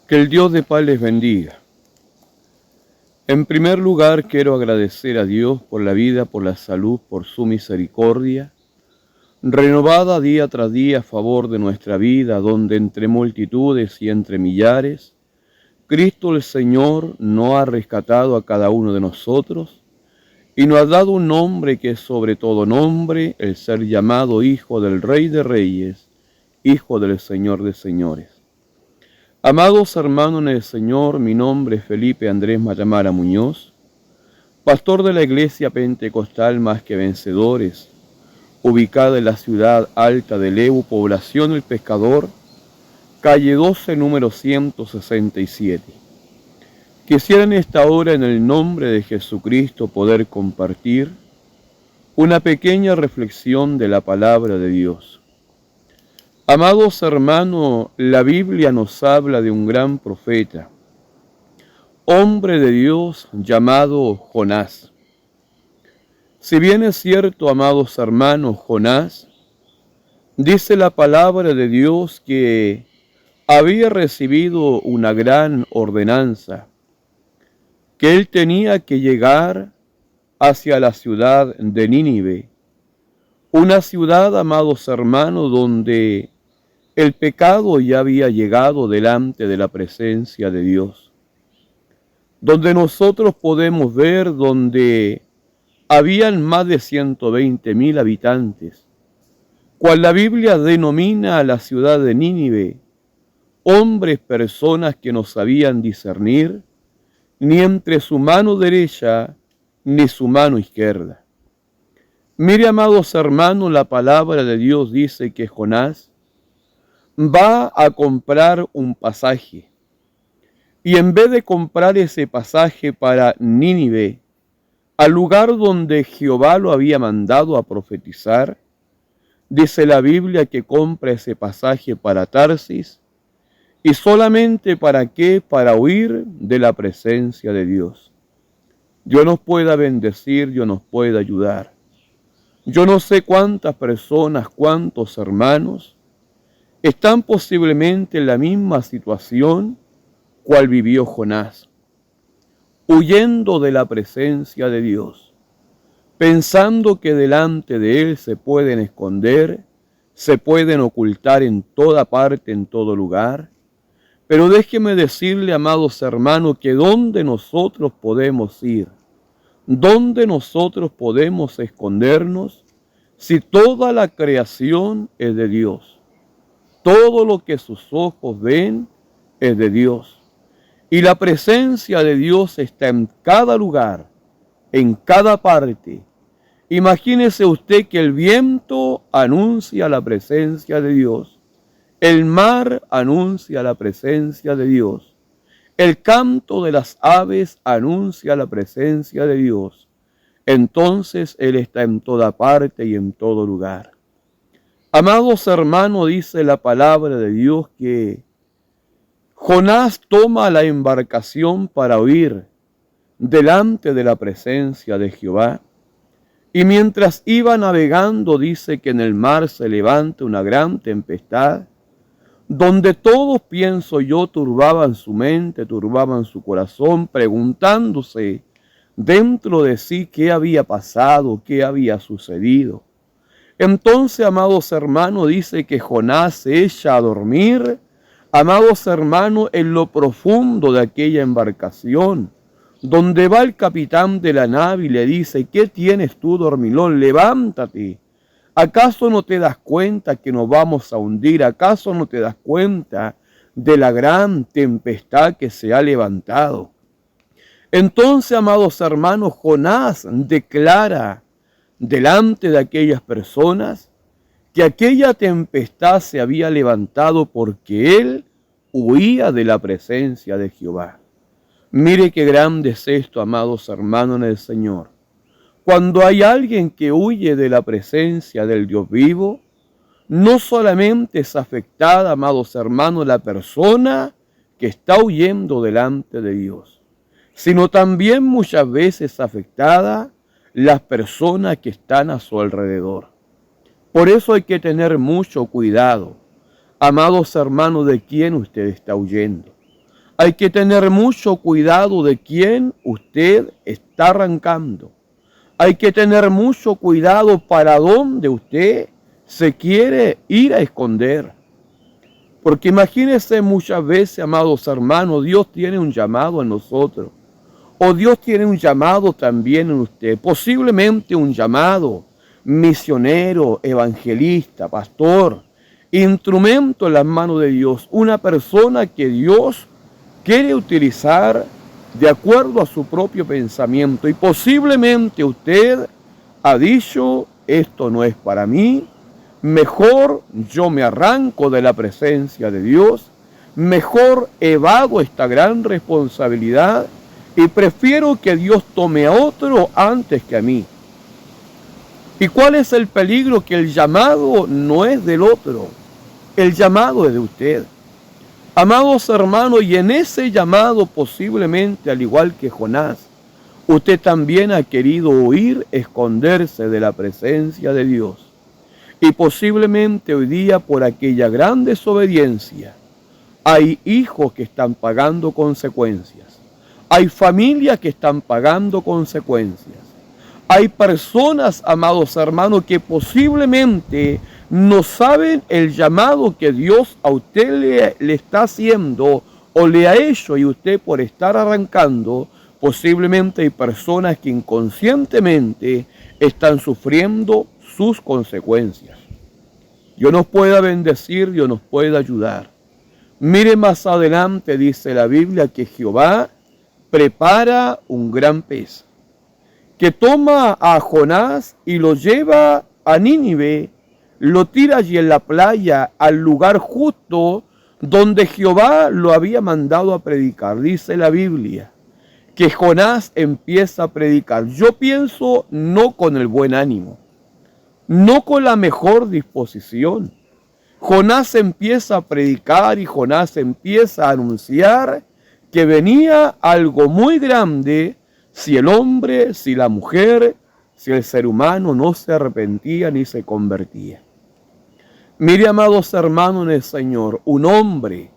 Que el Dios de paz les bendiga. En primer lugar, quiero agradecer a Dios por la vida, por la salud, por su misericordia, renovada día tras día a favor de nuestra vida, donde entre multitudes y entre millares, Cristo el Señor nos ha rescatado a cada uno de nosotros y nos ha dado un nombre que es sobre todo nombre, el ser llamado Hijo del Rey de Reyes, Hijo del Señor de Señores. Amados hermanos en el Señor, mi nombre es Felipe Andrés Mayamara Muñoz, pastor de la Iglesia Pentecostal Más que Vencedores, ubicada en la ciudad alta de Lebu, población El Pescador, calle 12, número 167. Quisiera en esta hora, en el nombre de Jesucristo, poder compartir una pequeña reflexión de la palabra de Dios. Amados hermanos, la Biblia nos habla de un gran profeta, hombre de Dios llamado Jonás. Si bien es cierto, amados hermanos, Jonás, dice la palabra de Dios que había recibido una gran ordenanza, que él tenía que llegar hacia la ciudad de Nínive, una ciudad, amados hermanos, donde el pecado ya había llegado delante de la presencia de Dios, donde nosotros podemos ver donde habían más de 120,000 habitantes, cual la Biblia denomina a la ciudad de Nínive, hombres, personas que no sabían discernir ni entre su mano derecha ni su mano izquierda. Mire, amados hermanos, la palabra de Dios dice que Jonás va a comprar un pasaje. Y en vez de comprar ese pasaje para Nínive, al lugar donde Jehová lo había mandado a profetizar, dice la Biblia que compra ese pasaje para Tarsis. ¿Y solamente para qué? Para huir de la presencia de Dios. Dios nos pueda bendecir, Dios nos pueda ayudar. Yo no sé cuántas personas, cuántos hermanos están posiblemente en la misma situación cual vivió Jonás, huyendo de la presencia de Dios, pensando que delante de Él se pueden esconder, se pueden ocultar en toda parte, en todo lugar. Pero déjeme decirle, amados hermanos, que ¿dónde nosotros podemos ir? ¿Dónde nosotros podemos escondernos si toda la creación es de Dios? Todo lo que sus ojos ven es de Dios. Y la presencia de Dios está en cada lugar, en cada parte. Imagínese usted que el viento anuncia la presencia de Dios. El mar anuncia la presencia de Dios. El canto de las aves anuncia la presencia de Dios. Entonces Él está en toda parte y en todo lugar. Amados hermanos, dice la palabra de Dios que Jonás toma la embarcación para huir delante de la presencia de Jehová. Y mientras iba navegando, dice que en el mar se levanta una gran tempestad, donde todos, pienso yo, turbaban su mente, turbaban su corazón, preguntándose dentro de sí qué había pasado, qué había sucedido. Entonces, amados hermanos, dice que Jonás se echa a dormir, amados hermanos, en lo profundo de aquella embarcación, donde va el capitán de la nave y le dice: ¿qué tienes tú, dormilón? Levántate. ¿Acaso no te das cuenta que nos vamos a hundir? ¿Acaso no te das cuenta de la gran tempestad que se ha levantado? Entonces, amados hermanos, Jonás declara delante de aquellas personas que aquella tempestad se había levantado porque él huía de la presencia de Jehová. Mire qué grande es esto, amados hermanos en el Señor. Cuando hay alguien que huye de la presencia del Dios vivo, no solamente es afectada, amados hermanos, la persona que está huyendo delante de Dios, sino también muchas veces afectada las personas que están a su alrededor. Por eso hay que tener mucho cuidado, amados hermanos, de quién usted está huyendo. Hay que tener mucho cuidado de quién usted está arrancando. Hay que tener mucho cuidado para dónde usted se quiere ir a esconder. Porque imagínense muchas veces, amados hermanos, Dios tiene un llamado en nosotros. O Dios tiene un llamado también en usted. Posiblemente un llamado misionero, evangelista, pastor, instrumento en las manos de Dios. Una persona que Dios quiere utilizar de acuerdo a su propio pensamiento. Y posiblemente usted ha dicho, esto no es para mí, mejor yo me arranco de la presencia de Dios, mejor evado esta gran responsabilidad y prefiero que Dios tome a otro antes que a mí. ¿Y cuál es el peligro? Que el llamado no es del otro, el llamado es de usted. Amados hermanos, y en ese llamado posiblemente, al igual que Jonás, usted también ha querido huir, esconderse de la presencia de Dios. Y posiblemente hoy día, por aquella gran desobediencia, hay hijos que están pagando consecuencias. Hay familias que están pagando consecuencias. Hay personas, amados hermanos, que posiblemente no saben el llamado que Dios a usted le está haciendo o le ha hecho, y usted por estar arrancando, posiblemente hay personas que inconscientemente están sufriendo sus consecuencias. Dios nos pueda bendecir, Dios nos pueda ayudar. Mire más adelante, dice la Biblia, que Jehová prepara un gran pez, que toma a Jonás y lo lleva a Nínive, lo tira allí en la playa, al lugar justo donde Jehová lo había mandado a predicar. Dice la Biblia que Jonás empieza a predicar. Yo pienso no con el buen ánimo, no con la mejor disposición. Jonás empieza a predicar y Jonás empieza a anunciar que venía algo muy grande si el hombre, si la mujer, si el ser humano no se arrepentía ni se convertía. Mire, amados hermanos en el Señor, un hombre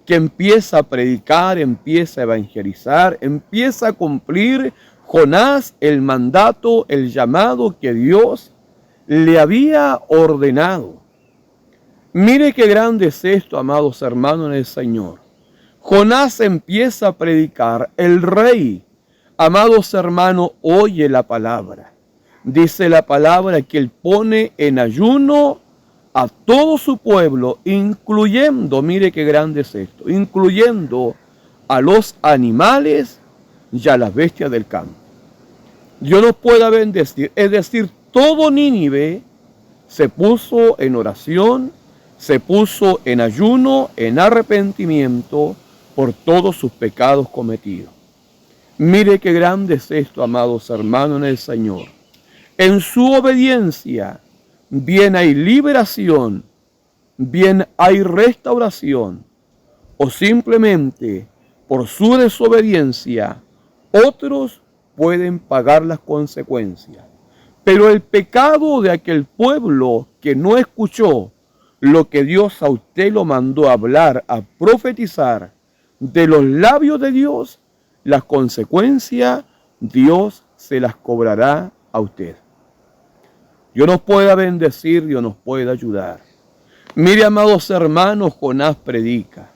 que empieza a predicar, empieza a evangelizar, empieza a cumplir Jonás el mandato, el llamado que Dios le había ordenado. Mire qué grande es esto, amados hermanos en el Señor. Jonás empieza a predicar. El rey, amados hermanos, oye la palabra. Dice la palabra que él pone en ayuno a todo su pueblo, incluyendo, mire qué grande es esto, incluyendo a los animales y a las bestias del campo. Dios nos pueda bendecir, es decir, todo Nínive se puso en oración, se puso en ayuno, en arrepentimiento por todos sus pecados cometidos. Mire qué grande es esto, amados hermanos en el Señor. En su obediencia, bien hay liberación, bien hay restauración, o simplemente por su desobediencia, otros pueden pagar las consecuencias. Pero el pecado de aquel pueblo que no escuchó lo que Dios a usted lo mandó a hablar, a profetizar de los labios de Dios, las consecuencias Dios se las cobrará a usted. Dios nos pueda bendecir, Dios nos pueda ayudar. Mire, amados hermanos, Jonás predica.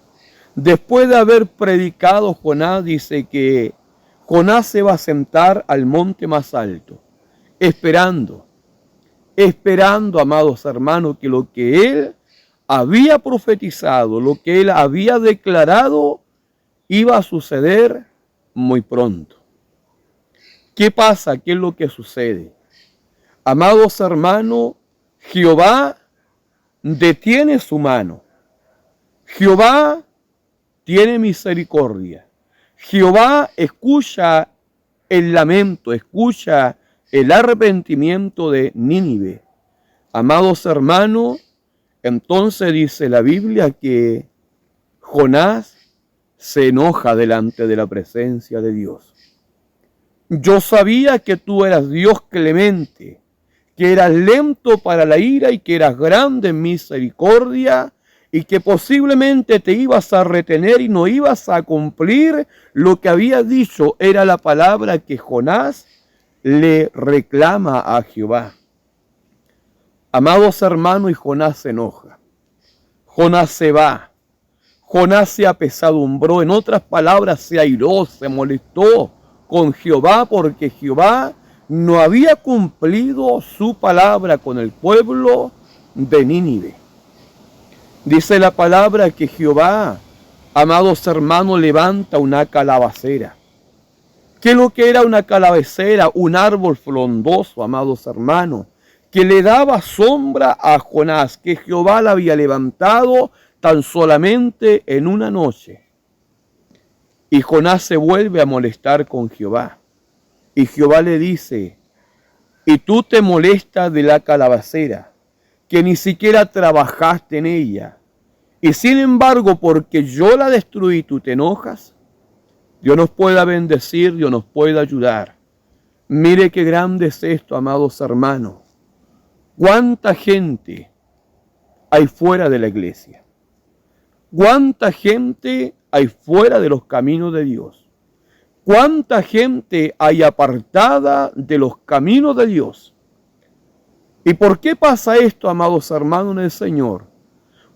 Después de haber predicado, Jonás dice que Jonás se va a sentar al monte más alto, esperando, amados hermanos, que lo que él había profetizado, lo que él había declarado, iba a suceder muy pronto. ¿Qué pasa? ¿Qué es lo que sucede? Amados hermanos, Jehová detiene su mano. Jehová tiene misericordia. Jehová escucha el lamento, escucha el arrepentimiento de Nínive. Amados hermanos, entonces dice la Biblia que Jonás se enoja delante de la presencia de Dios. Yo sabía que tú eras Dios clemente, que eras lento para la ira y que eras grande en misericordia y que posiblemente te ibas a retener y no ibas a cumplir lo que había dicho, era la palabra que Jonás le reclama a Jehová. Amados hermanos, y Jonás se enoja. Jonás se va. Jonás se apesadumbró. En otras palabras, se airó, se molestó con Jehová porque Jehová no había cumplido su palabra con el pueblo de Nínive. Dice la palabra que Jehová, amados hermanos, levanta una calabacera. ¿Qué es lo que era una calabacera? Un árbol frondoso, amados hermanos, que le daba sombra a Jonás, que Jehová la había levantado tan solamente en una noche. Y Jonás se vuelve a molestar con Jehová. Y Jehová le dice, y tú te molestas de la calabacera, que ni siquiera trabajaste en ella. Y sin embargo, porque yo la destruí, tú te enojas. Dios nos pueda bendecir, Dios nos pueda ayudar. Mire qué grande es esto, amados hermanos. ¿Cuánta gente hay fuera de la iglesia? ¿Cuánta gente hay fuera de los caminos de Dios? ¿Cuánta gente hay apartada de los caminos de Dios? ¿Y por qué pasa esto, amados hermanos en el Señor?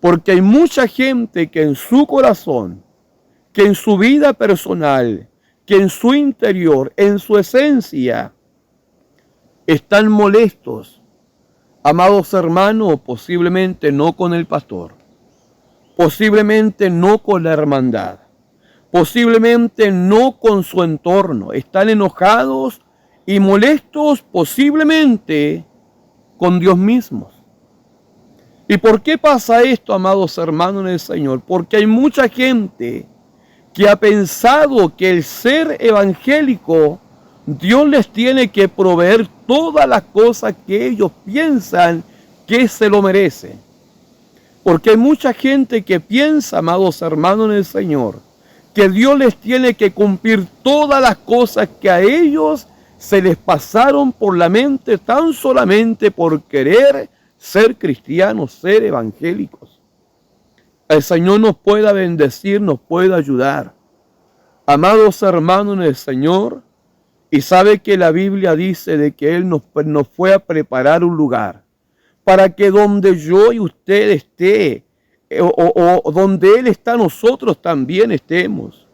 Porque hay mucha gente que en su corazón, que en su vida personal, que en su interior, en su esencia, están molestos. Amados hermanos, posiblemente no con el pastor, posiblemente no con la hermandad, posiblemente no con su entorno. Están enojados y molestos posiblemente con Dios mismo. ¿Y por qué pasa esto, amados hermanos en el Señor? Porque hay mucha gente que ha pensado que el ser evangélico, Dios les tiene que proveer todas las cosas que ellos piensan que se lo merecen. Porque hay mucha gente que piensa, amados hermanos en el Señor, que Dios les tiene que cumplir todas las cosas que a ellos se les pasaron por la mente tan solamente por querer ser cristianos, ser evangélicos. El Señor nos pueda bendecir, nos pueda ayudar. Amados hermanos en el Señor, y sabe que la Biblia dice de que Él nos fue a preparar un lugar para que donde yo y usted esté, o donde Él está, nosotros también estemos.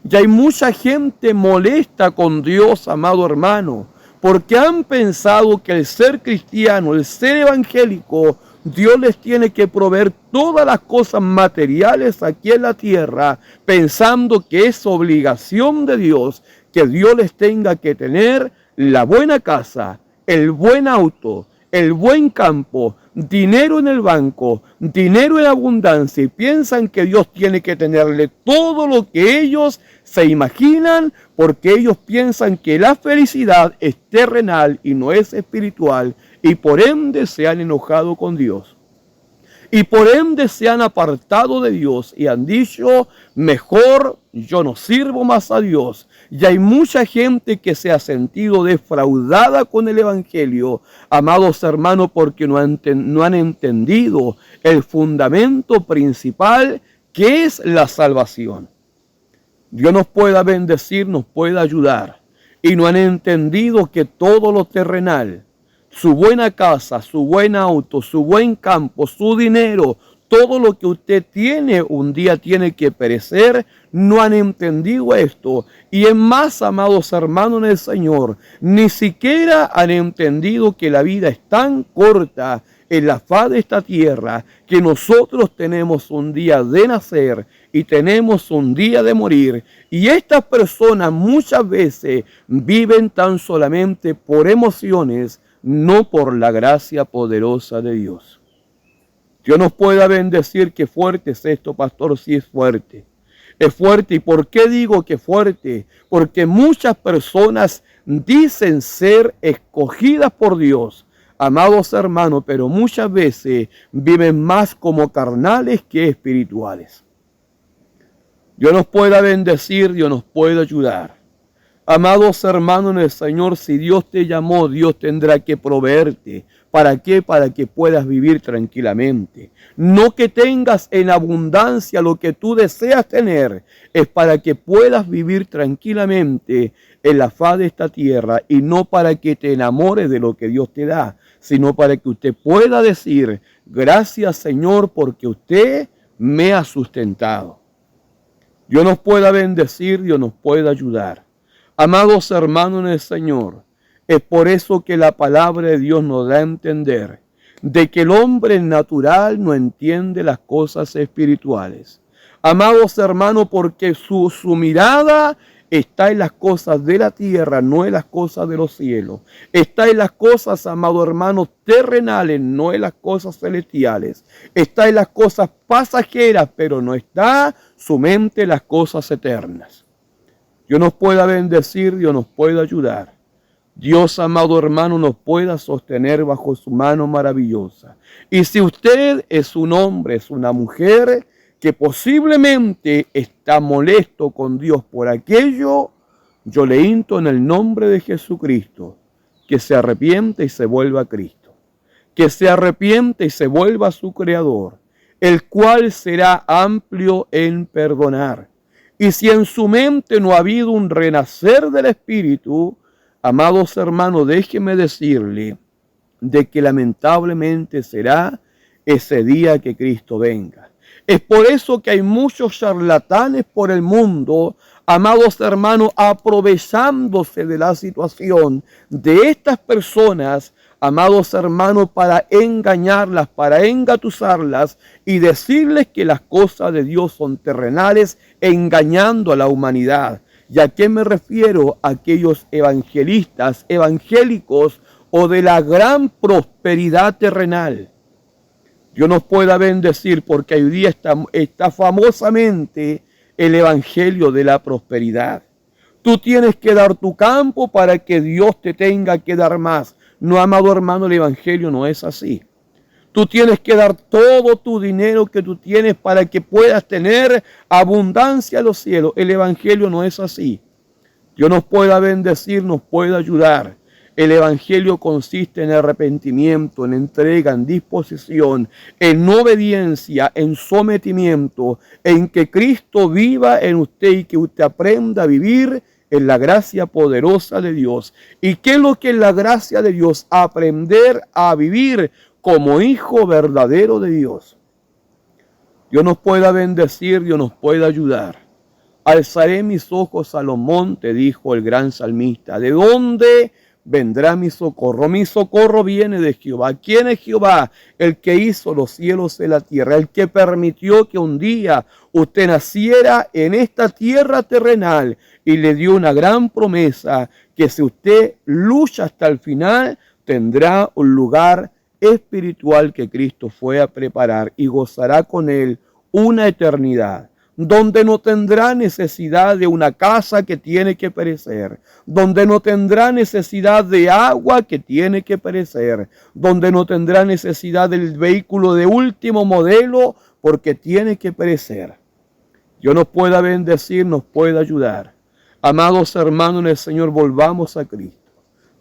Y hay mucha gente molesta con Dios, amado hermano, porque han pensado que el ser cristiano, el ser evangélico, Dios les tiene que proveer todas las cosas materiales aquí en la tierra, pensando que es obligación de Dios que Dios les tenga que tener la buena casa, el buen auto, el buen campo, dinero en el banco, dinero en abundancia, y piensan que Dios tiene que tenerle todo lo que ellos se imaginan, porque ellos piensan que la felicidad es terrenal y no es espiritual, y por ende se han enojado con Dios. Y por ende se han apartado de Dios y han dicho, mejor yo no sirvo más a Dios. Y hay mucha gente que se ha sentido defraudada con el Evangelio, amados hermanos, porque no han entendido el fundamento principal que es la salvación. Dios nos pueda bendecir, nos pueda ayudar. Y no han entendido que todo lo terrenal, su buena casa, su buen auto, su buen campo, su dinero, todo lo que usted tiene un día tiene que perecer. No han entendido esto. Y es más, amados hermanos en el Señor, ni siquiera han entendido que la vida es tan corta en la faz de esta tierra, que nosotros tenemos un día de nacer y tenemos un día de morir. Y estas personas muchas veces viven tan solamente por emociones, no por la gracia poderosa de Dios. Dios nos pueda bendecir. Qué fuerte es esto, pastor. Sí, es fuerte. Es fuerte. ¿Y por qué digo que fuerte? Porque muchas personas dicen ser escogidas por Dios, amados hermanos, pero muchas veces viven más como carnales que espirituales. Dios nos pueda bendecir, Dios nos pueda ayudar. Amados hermanos en el Señor, si Dios te llamó, Dios tendrá que proveerte. ¿Para qué? Para que puedas vivir tranquilamente. No que tengas en abundancia lo que tú deseas tener, es para que puedas vivir tranquilamente en la faz de esta tierra y no para que te enamores de lo que Dios te da, sino para que usted pueda decir, gracias Señor porque usted me ha sustentado. Dios nos pueda bendecir, Dios nos pueda ayudar. Amados hermanos en el Señor, es por eso que la palabra de Dios nos da a entender de que el hombre natural no entiende las cosas espirituales. Amados hermanos, porque su mirada está en las cosas de la tierra, no en las cosas de los cielos. Está en las cosas, amados hermanos, terrenales, no en las cosas celestiales. Está en las cosas pasajeras, pero no está su mente en las cosas eternas. Dios nos pueda bendecir, Dios nos pueda ayudar. Dios, amado hermano, nos pueda sostener bajo su mano maravillosa. Y si usted es un hombre, es una mujer que posiblemente está molesto con Dios por aquello, yo le insto en el nombre de Jesucristo que se arrepiente y se vuelva a Cristo. Que se arrepiente y se vuelva a su Creador, el cual será amplio en perdonar. Y si en su mente no ha habido un renacer del Espíritu, amados hermanos, déjenme decirle de que lamentablemente será ese día que Cristo venga. Es por eso que hay muchos charlatanes por el mundo, amados hermanos, aprovechándose de la situación de estas personas, amados hermanos, para engañarlas, para engatusarlas y decirles que las cosas de Dios son terrenales, engañando a la humanidad. ¿Y a qué me refiero? A aquellos evangelistas, evangélicos o de la gran prosperidad terrenal. Dios nos pueda bendecir porque hoy día está famosamente el evangelio de la prosperidad. Tú tienes que dar tu campo para que Dios te tenga que dar más. No, amado hermano, el evangelio no es así. Tú tienes que dar todo tu dinero que tú tienes para que puedas tener abundancia en los cielos. El evangelio no es así. Dios nos pueda bendecir, nos pueda ayudar. El evangelio consiste en arrepentimiento, en entrega, en disposición, en obediencia, en sometimiento, en que Cristo viva en usted y que usted aprenda a vivir en la gracia poderosa de Dios. ¿Y qué es lo que es la gracia de Dios? Aprender a vivir como hijo verdadero de Dios. Dios nos pueda bendecir, Dios nos pueda ayudar. Alzaré mis ojos a los montes, dijo el gran salmista. ¿De dónde vendrá mi socorro? Mi socorro viene de Jehová. ¿Quién es Jehová? El que hizo los cielos y la tierra, el que permitió que un día usted naciera en esta tierra terrenal y le dio una gran promesa que si usted lucha hasta el final, tendrá un lugar espiritual que Cristo fue a preparar y gozará con él una eternidad, donde no tendrá necesidad de una casa que tiene que perecer, donde no tendrá necesidad de agua que tiene que perecer, donde no tendrá necesidad del vehículo de último modelo porque tiene que perecer. Dios nos pueda bendecir, nos pueda ayudar. Amados hermanos en el Señor, volvamos a Cristo,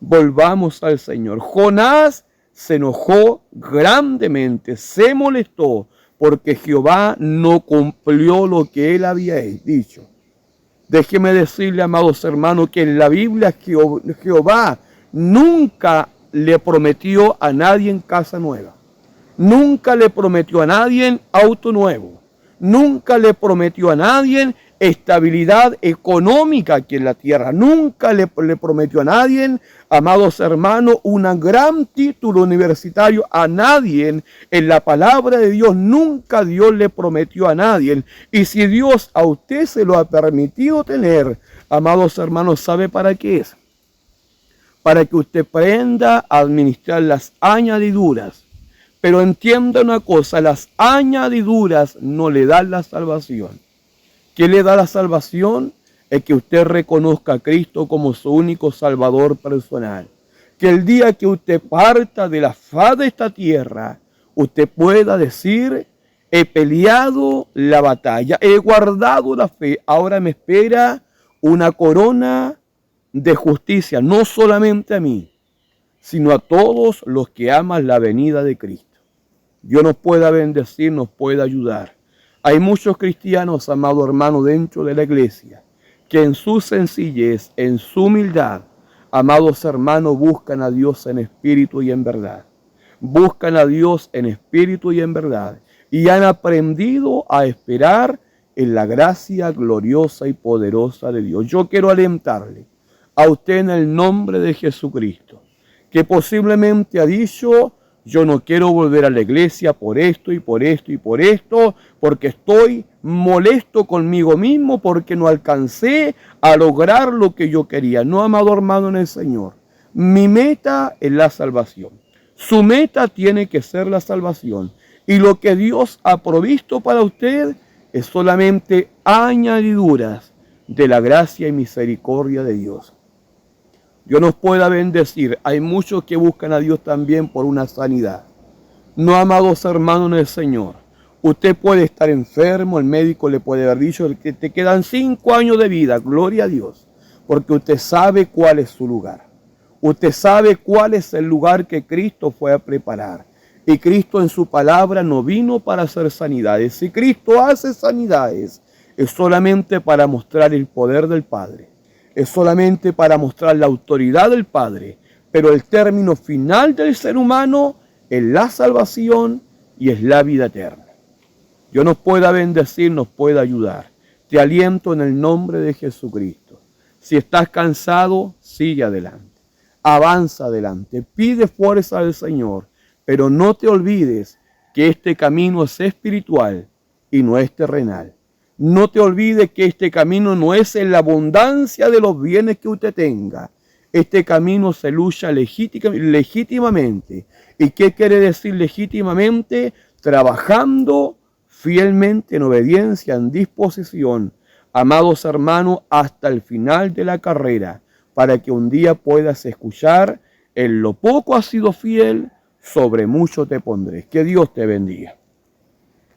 volvamos al Señor. Jonás se enojó grandemente, se molestó, porque Jehová no cumplió lo que él había dicho. Déjeme decirle, amados hermanos, que en la Biblia Jehová nunca le prometió a nadie casa nueva. Nunca le prometió a nadie auto nuevo. Nunca le prometió a nadie estabilidad económica aquí en la tierra. Nunca le prometió a nadie, amados hermanos, un gran título universitario a nadie. En la palabra de Dios nunca Dios le prometió a nadie. Y si Dios a usted se lo ha permitido tener, amados hermanos, ¿sabe para qué es? Para que usted aprenda a administrar las añadiduras. Pero entienda una cosa, las añadiduras no le dan la salvación. ¿Qué le da la salvación? Es que usted reconozca a Cristo como su único Salvador personal. Que el día que usted parta de la faz de esta tierra, usted pueda decir, he peleado la batalla, he guardado la fe, ahora me espera una corona de justicia, no solamente a mí, sino a todos los que aman la venida de Cristo. Dios nos pueda bendecir, nos pueda ayudar. Hay muchos cristianos, amado hermano, dentro de la iglesia, que en su sencillez, en su humildad, amados hermanos, buscan a Dios en espíritu y en verdad. Buscan a Dios en espíritu y en verdad. Y han aprendido a esperar en la gracia gloriosa y poderosa de Dios. Yo quiero alentarle a usted en el nombre de Jesucristo, que posiblemente ha dicho: yo no quiero volver a la iglesia por esto y por esto y por esto, porque estoy molesto conmigo mismo, porque no alcancé a lograr lo que yo quería. No, amado hermano en el Señor, mi meta es la salvación. Su meta tiene que ser la salvación. Y lo que Dios ha provisto para usted es solamente añadiduras de la gracia y misericordia de Dios. Dios nos pueda bendecir. Hay muchos que buscan a Dios también por una sanidad. No, amados hermanos en el Señor, usted puede estar enfermo, el médico le puede haber dicho que te quedan 5 años de vida, gloria a Dios, porque usted sabe cuál es su lugar. Usted sabe cuál es el lugar que Cristo fue a preparar. Y Cristo en su palabra no vino para hacer sanidades. Si Cristo hace sanidades, es solamente para mostrar el poder del Padre. Es solamente para mostrar la autoridad del Padre. Pero el término final del ser humano es la salvación y es la vida eterna. Dios nos pueda bendecir, nos pueda ayudar. Te aliento en el nombre de Jesucristo. Si estás cansado, sigue adelante. Avanza adelante. Pide fuerza al Señor. Pero no te olvides que este camino es espiritual y no es terrenal. No te olvides que este camino no es en la abundancia de los bienes que usted tenga. Este camino se lucha legítimamente. ¿Y qué quiere decir legítimamente? Trabajando fielmente en obediencia, en disposición, amados hermanos, hasta el final de la carrera, para que un día puedas escuchar: en lo poco has sido fiel, sobre mucho te pondré. Que Dios te bendiga.